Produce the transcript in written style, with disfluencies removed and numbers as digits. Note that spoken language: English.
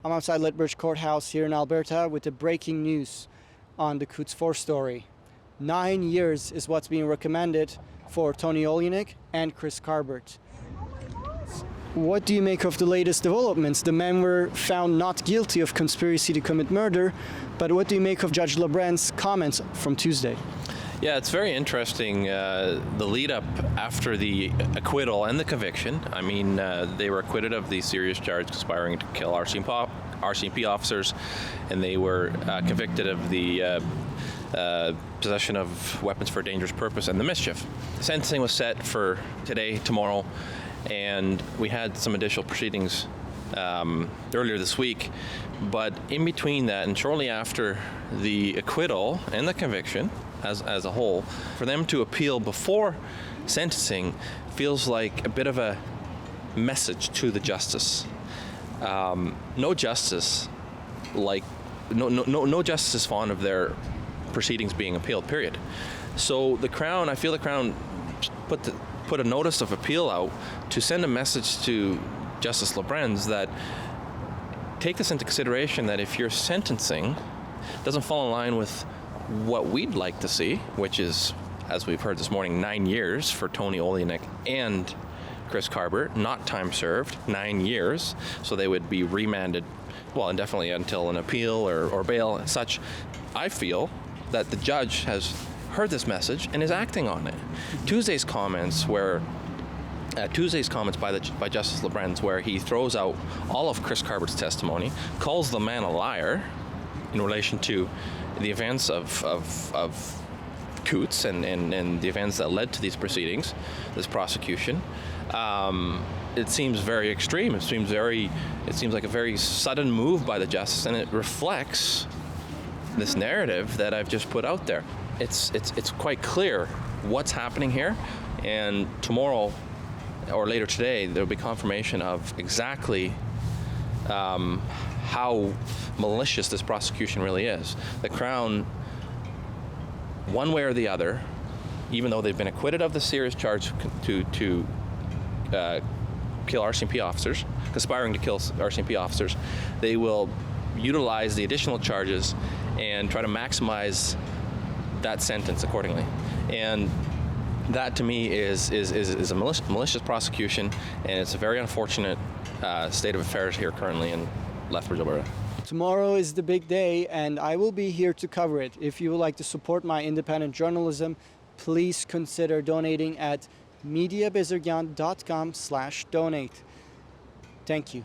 I'm outside Lethbridge Courthouse here in Alberta with the breaking news on the Coutts 4 story. 9 years is what's being recommended for Tony Olienick and Chris Carbert. What do you make of the latest developments? The men were found not guilty of conspiracy to commit murder, but what do you make of Judge Labrenz's comments from Tuesday? Yeah, it's very interesting, the lead up after the acquittal and the conviction. I mean, they were acquitted of the serious charge conspiring to kill RCMP officers, and they were convicted of the possession of weapons for a dangerous purpose and the mischief. Sentencing was set for today, tomorrow, and we had some additional proceedings earlier this week. But in between that and shortly after the acquittal and the conviction, as a whole, for them to appeal before sentencing feels like a bit of a message to the justice. No justice is fond of their proceedings being appealed, period. So the Crown, I feel the Crown put a notice of appeal out to send a message to Justice Labrenz that take this into consideration, that if your sentencing doesn't fall in line with what we'd like to see, which is, as we've heard this morning, 9 years for Tony Olienick and Chris Carbert, not time served, 9 years, so they would be remanded, well, indefinitely until an appeal or bail and such. I feel that the judge has heard this message and is acting on it. Tuesday's comments by Justice Labrenz, where he throws out all of Chris Carbert's testimony, calls the man a liar in relation to the events of Coutts and the events that led to these proceedings, this prosecution. It seems very extreme. It seems like a very sudden move by the justice, and it reflects this narrative that I've just put out there. It's quite clear what's happening here, and tomorrow or later today there'll be confirmation of exactly how malicious this prosecution really is. The Crown, one way or the other, even though they've been acquitted of the serious charge to kill RCMP officers, conspiring to kill RCMP officers, they will utilize the additional charges and try to maximize that sentence accordingly. And that, to me, is a malicious prosecution, and it's a very unfortunate state of affairs here currently in Lethbridge, Alberta. Tomorrow is the big day, and I will be here to cover it. If you would like to support my independent journalism, please consider donating at mediabizergan.com/donate. Thank you.